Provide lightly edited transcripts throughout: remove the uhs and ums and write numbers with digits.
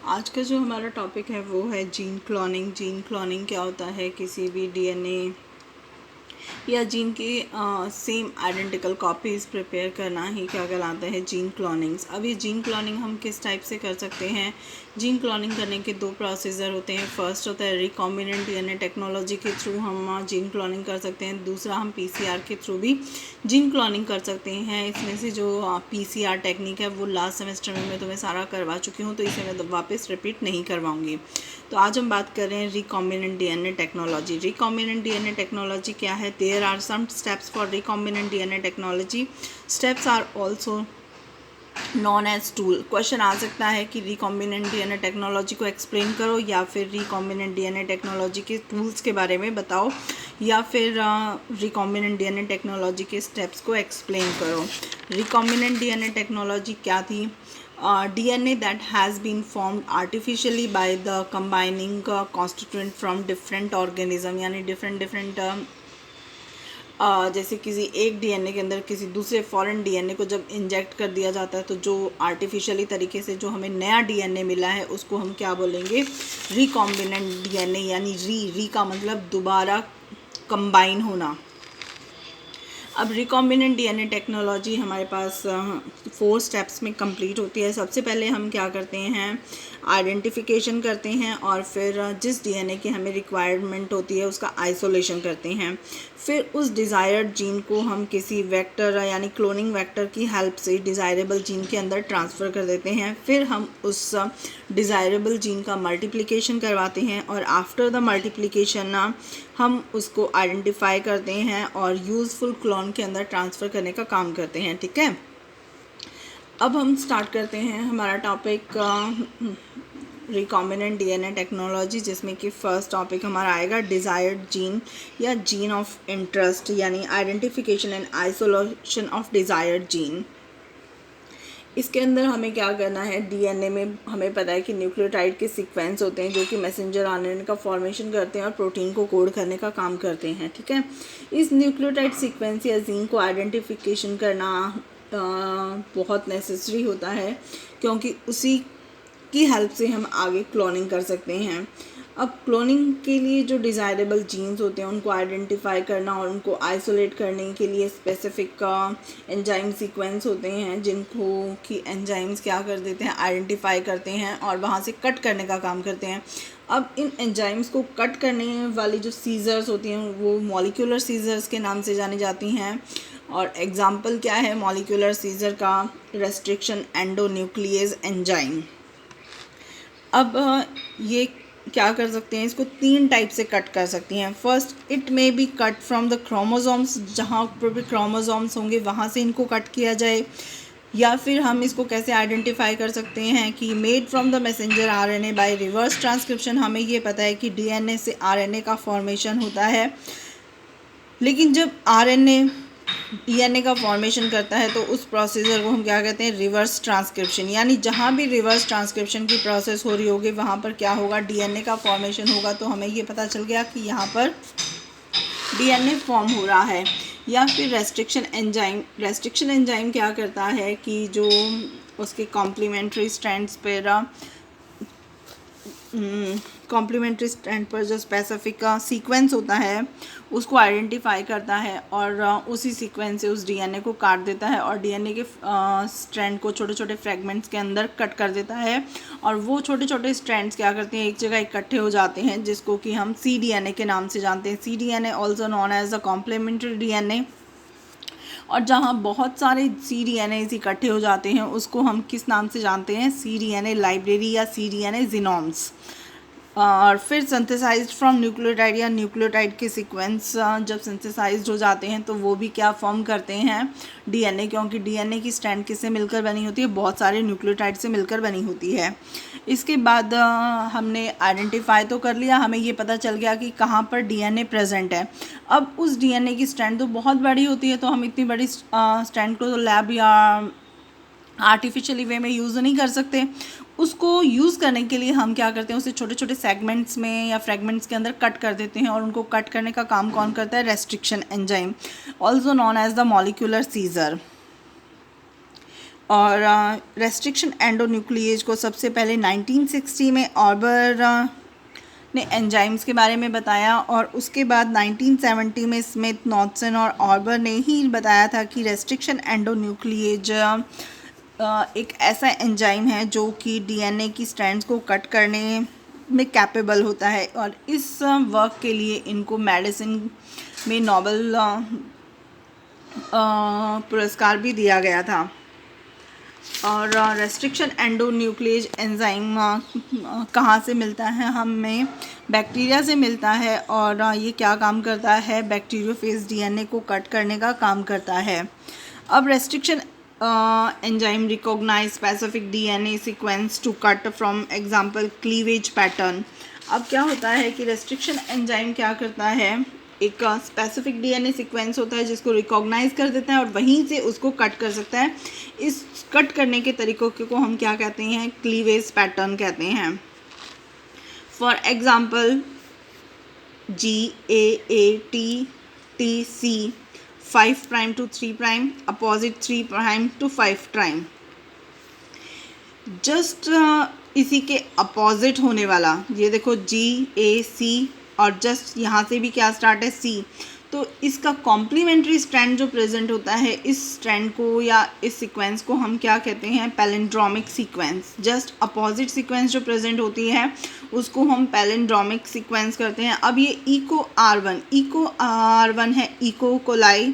आज का जो हमारा टॉपिक है वो है जीन क्लोनिंग। जीन क्लोनिंग क्या होता है? किसी भी डीएनए या जीन की सेम आइडेंटिकल कॉपीज़ प्रिपेयर करना ही क्या कहलाता है? जीन क्लोनिंग्स। अब ये जीन क्लोनिंग हम किस टाइप से कर सकते हैं? जीन क्लोनिंग करने के दो प्रोसीजर होते हैं। फर्स्ट होता है रिकॉम्बिनेंट डीएनए टेक्नोलॉजी के थ्रू हम जीन क्लोनिंग कर सकते हैं। दूसरा हम पीसीआर के थ्रू भी जीन क्लोनिंग कर सकते हैं। इसमें से जो पीसीआर टेक्निक है वो लास्ट सेमेस्टर में मैं तुम्हें सारा करवा चुकी हूँ, तो इसे मैं वापस रिपीट नहीं करवाऊँगी। तो आज हम बात कर रहे हैं recombinant DNA technology. Recombinant DNA technology क्या है? There are some steps for recombinant DNA technology. Steps are also known as tool. Question आ सकता है कि रिकॉम्बिनेंट डीएनए टेक्नोलॉजी को एक्सप्लेन करो, या फिर रिकॉम्बिनेंट डीएनए टेक्नोलॉजी के टूल्स के बारे में बताओ, या फिर रिकॉम्बिनेंट डीएनए टेक्नोलॉजी के स्टेप्स को एक्सप्लेन करो। रिकॉम्बिनेंट डीएनए टेक्नोलॉजी क्या थी? DNA that has been formed artificially by the combining constituent from different organism, यानी डिफरेंट जैसे किसी एक डीएनए के अंदर किसी दूसरे फॉरेन डीएनए को जब इंजेक्ट कर दिया जाता है, तो जो आर्टिफिशियली तरीके से जो हमें नया डीएनए मिला है उसको हम क्या बोलेंगे? रिकॉम्बिनेंट डीएनए, यानी री का मतलब दोबारा कंबाइन होना। अब रिकॉम्बिनेंट डीएनए टेक्नोलॉजी हमारे पास 4 स्टेप्स में कंप्लीट होती है। सबसे पहले हम क्या करते हैं? आइडेंटिफिकेशन करते हैं, और फिर जिस डीएनए की हमें रिक्वायरमेंट होती है उसका आइसोलेशन करते हैं। फिर उस डिज़ायर्ड जीन को हम किसी वेक्टर यानी क्लोनिंग वेक्टर की हेल्प से डिज़ायरेबल जीन के अंदर ट्रांसफ़र कर देते हैं। फिर हम उस डिज़ायरेबल जीन का मल्टीप्लिकेशन करवाते हैं, और आफ्टर द मल्टीप्लिकेशन हम उसको आइडेंटिफाई करते हैं और यूज़फुल क्लोन के अंदर ट्रांसफ़र करने का काम करते हैं। ठीक है, अब हम स्टार्ट करते हैं हमारा टॉपिक रिकॉम्बिनेंट डीएनए टेक्नोलॉजी, जिसमें कि फ़र्स्ट टॉपिक हमारा आएगा डिज़ायर्ड जीन या जीन ऑफ इंटरेस्ट, यानी identification and isolation of desired gene. इसके अंदर हमें क्या करना है? डीएनए में हमें पता है कि न्यूक्लियोटाइड के सीक्वेंस होते हैं जो कि मैसेंजर आरएनए का फॉर्मेशन करते हैं और प्रोटीन को कोड करने का काम करते हैं। ठीक है, इस न्यूक्लियोटाइड सीक्वेंस या जीन को आइडेंटिफिकेशन करना बहुत नेसेसरी होता है, क्योंकि उसी की हेल्प से हम आगे क्लोनिंग कर सकते हैं। अब क्लोनिंग के लिए जो डिज़ायरेबल जीन्स होते हैं उनको आइडेंटिफाई करना और उनको आइसोलेट करने के लिए स्पेसिफिक एंजाइम सीक्वेंस होते हैं, जिनको कि एंजाइम्स क्या कर देते हैं? आइडेंटिफाई करते हैं और वहाँ से कट करने का काम करते हैं। अब इन एंजाइम्स को कट करने वाली जो सीजर्स होती हैं वो मॉलिक्यूलर सीजर्स के नाम से जानी जाती हैं। और एग्जाम्पल क्या है मॉलिक्यूलर सीजर का? Restriction endonuclease enzyme. अब ये क्या कर सकते हैं? इसको 3 टाइप से कट कर सकती हैं। First, it may be cut from the chromosomes, जहाँ पर भी क्रोमोसोम्स होंगे वहाँ से इनको कट किया जाए। या फिर हम इसको कैसे आइडेंटिफाई कर सकते हैं कि made from the messenger RNA by reverse transcription. हमें ये पता है कि डीएनए से आरएनए का फॉर्मेशन होता है, लेकिन जब आरएनए डीएनए का फॉर्मेशन करता है तो उस प्रोसीजर को हम क्या कहते हैं? Reverse transcription. यानी जहाँ भी रिवर्स ट्रांसक्रिप्शन की प्रोसेस हो रही होगी वहाँ पर क्या होगा? डीएनए का फॉर्मेशन होगा। तो हमें ये पता चल गया कि यहाँ पर डीएनए फॉर्म हो रहा है। या फिर रेस्ट्रिक्शन एंजाइम क्या करता है कि जो उसके कॉम्प्लीमेंट्री स्ट्रैंड्स पर कॉम्प्लीमेंट्री स्ट्रैंड पर जो स्पेसिफिक सीक्वेंस होता है उसको आइडेंटिफाई करता है, और उसी सीक्वेंस से उस डीएनए को काट देता है और डीएनए के स्ट्रैंड को छोटे छोटे फ्रेगमेंट्स के अंदर कट कर देता है। और वो छोटे छोटे स्ट्रैंड्स क्या करते हैं? एक जगह इकट्ठे हो जाते हैं, जिसको कि हम cDNA के नाम से जानते हैं। cDNA also known as the complementary DNA. और जहाँ बहुत सारे cDNAs इकट्ठे हो जाते हैं उसको हम किस नाम से जानते हैं? cDNA लाइब्रेरी या cDNA जीनोम्स। और फिर सिंथेसाइज्ड फ्रॉम न्यूक्लियोटाइड या न्यूक्लियोटाइड के सीक्वेंस जब सिंथेसाइज्ड हो जाते हैं तो वो भी क्या फॉर्म करते हैं? डीएनए, क्योंकि डीएनए की स्ट्रैंड किससे मिलकर बनी होती है? बहुत सारे न्यूक्लियोटाइड से मिलकर बनी होती है। इसके बाद हमने आइडेंटिफाई तो कर लिया, हमें ये पता चल गया कि कहाँ पर डीएनए प्रेजेंट है। अब उस डीएनए की स्ट्रैंड तो बहुत बड़ी होती है, तो हम इतनी बड़ी स्ट्रैंड को तो लैब या आर्टिफिशियली वे में यूज़ नहीं कर सकते। उसको यूज़ करने के लिए हम क्या करते हैं? उसे छोटे छोटे सेगमेंट्स में या फ्रेगमेंट्स के अंदर कट कर देते हैं, और उनको कट करने का काम कौन करता है? Restriction enzyme, also known as the molecular scissor. और रेस्ट्रिक्शन एंडोन्यूक्लिएज को सबसे पहले 1960 में ऑर्बर ने एंजाइम्स के बारे में बताया, और उसके बाद 1970 में स्मिथ, नॉटसन और ऑर्बर ने ही बताया था कि रेस्ट्रिक्शन एंडोन्यूक्लिएज एक ऐसा एंजाइम है जो कि डीएनए की स्ट्रैंड्स को कट करने में कैपेबल होता है, और इस वर्क के लिए इनको मेडिसिन में नोबेल पुरस्कार भी दिया गया था। और रेस्ट्रिक्शन एंडोन्यूक्लिएज एंजाइम कहाँ से मिलता है? हमें बैक्टीरिया से मिलता है, और ये क्या काम करता है? बैक्टीरियोफेज डीएनए को कट करने का काम करता है। अब restriction enzyme recognise specific DNA sequence to cut from example cleavage pattern. अब क्या होता है कि रेस्ट्रिक्शन एंजाइम क्या करता है, एक स्पेसिफिक डीएनए सीक्वेंस होता है जिसको रिकॉग्नाइज कर देता है और वहीं से उसको कट कर सकता है। इस कट करने के तरीक़ों को हम क्या कहते हैं? क्लीवेज पैटर्न कहते हैं। For example GAATTC 5' to 3', opposite 3' to 5'। Just इसी के अपोजिट होने वाला, ये देखो GAC, और जस्ट यहाँ से भी क्या स्टार्ट है? C। तो इसका कॉम्प्लीमेंट्री स्ट्रैंड जो प्रेजेंट होता है, इस स्ट्रैंड को या इस सीक्वेंस को हम क्या कहते हैं? Palindromic sequence. Just opposite sequence जो प्रेजेंट होती है उसको हम पैलिंड्रोमिक सीक्वेंस करते हैं। अब ये इको R1 है, eco coli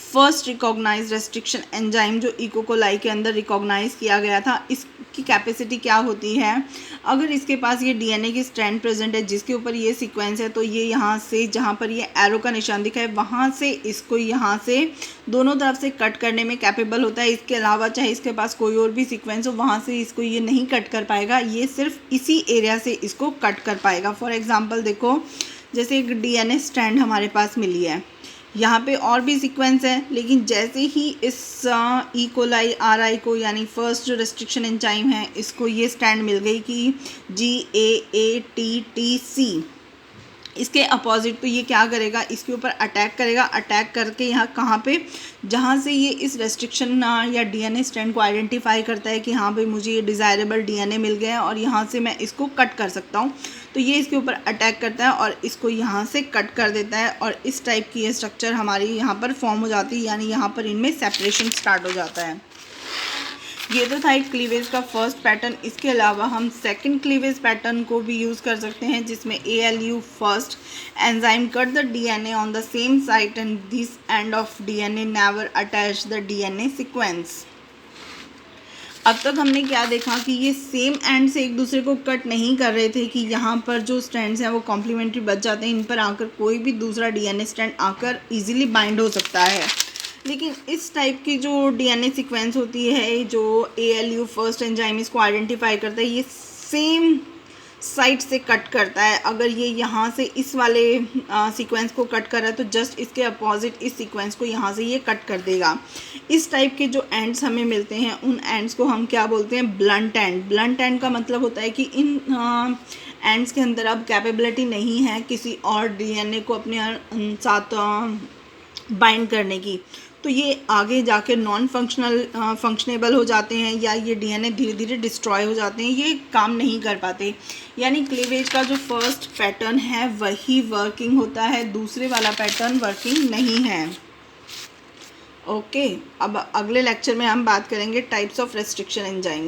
first recognise restriction enzyme जो इको कोलाई के अंदर रिकॉग्नाइज किया गया था। इसकी कैपेसिटी क्या होती है? अगर इसके पास ये डीएनए की स्ट्रैंड प्रेजेंट है जिसके ऊपर ये सीक्वेंस है, तो ये यहाँ से, जहाँ पर ये एरो का निशान दिखा है, वहाँ से इसको यहाँ से दोनों तरफ से कट करने में कैपेबल होता है। इसके अलावा चाहे इसके पास कोई और भी सीक्वेंस हो, वहाँ से इसको ये नहीं कट कर पाएगा, ये सिर्फ इसी एरिया से इसको कट कर पाएगा। फॉर एग्जाम्पल देखो, जैसे एक डीएनए स्ट्रैंड हमारे पास मिली है, यहाँ पे और भी सीक्वेंस है, लेकिन जैसे ही इस ई कोलाई RI को, यानी फर्स्ट जो रेस्ट्रिक्शन एंजाइम है, इसको ये स्टैंड मिल गई कि GAATTC, इसके अपोजिट, तो ये क्या करेगा? इसके ऊपर अटैक करेगा। अटैक करके यहाँ कहाँ पे? जहाँ से ये इस रेस्ट्रिक्शन या डीएनए स्ट्रैंड को आइडेंटिफाई करता है कि हाँ भाई मुझे ये डिज़ायरेबल डीएनए मिल गया है और यहाँ से मैं इसको कट कर सकता हूँ, तो ये इसके ऊपर अटैक करता है और इसको यहाँ से कट कर देता है, और इस टाइप की ये स्ट्रक्चर हमारी यहाँ पर फॉर्म हो जाती है, यानी यहाँ पर इनमें सेपरेशन स्टार्ट हो जाता है। ये तो था एक क्लीवेज का फर्स्ट पैटर्न। इसके अलावा हम सेकंड क्लीवेज पैटर्न को भी यूज़ कर सकते हैं, जिसमें ALU first enzyme cut the DNA on the same site and this end of DNA never attach the DNA sequence. अब तक हमने क्या देखा कि ये सेम एंड से एक दूसरे को कट नहीं कर रहे थे, कि यहाँ पर जो स्ट्रैंड्स हैं वो कॉम्प्लीमेंट्री बच जाते हैं, इन पर आकर कोई भी दूसरा डीएनए स्ट्रैंड आकर इजीली बाइंड हो सकता है। लेकिन इस टाइप की जो डीएनए सीक्वेंस होती है, जो ALU फर्स्ट एंजाइम इसको आइडेंटिफाई करता है, ये सेम साइड से कट करता है। अगर ये यहाँ से इस वाले सीक्वेंस को कट कर रहा है, तो जस्ट इसके अपोजिट इस सीक्वेंस को यहाँ से ये कट कर देगा। इस टाइप के जो एंड्स हमें मिलते हैं, उन एंड्स को हम क्या बोलते हैं? Blunt and. ब्लंट एंड का मतलब होता है कि इन एंड्स के अंदर अब कैपेबिलिटी नहीं है किसी और डीएनए को अपने साथ बाइंड करने की, तो ये आगे जाके नॉन फंक्शनेबल हो जाते हैं, या ये डीएनए धीरे धीरे डिस्ट्रॉय हो जाते हैं, ये काम नहीं कर पाते। यानी क्लीवेज का जो फर्स्ट पैटर्न है वही वर्किंग होता है, दूसरे वाला पैटर्न वर्किंग नहीं है। ओके, अब अगले लेक्चर में हम बात करेंगे टाइप्स ऑफ रेस्ट्रिक्शन एंजाइम।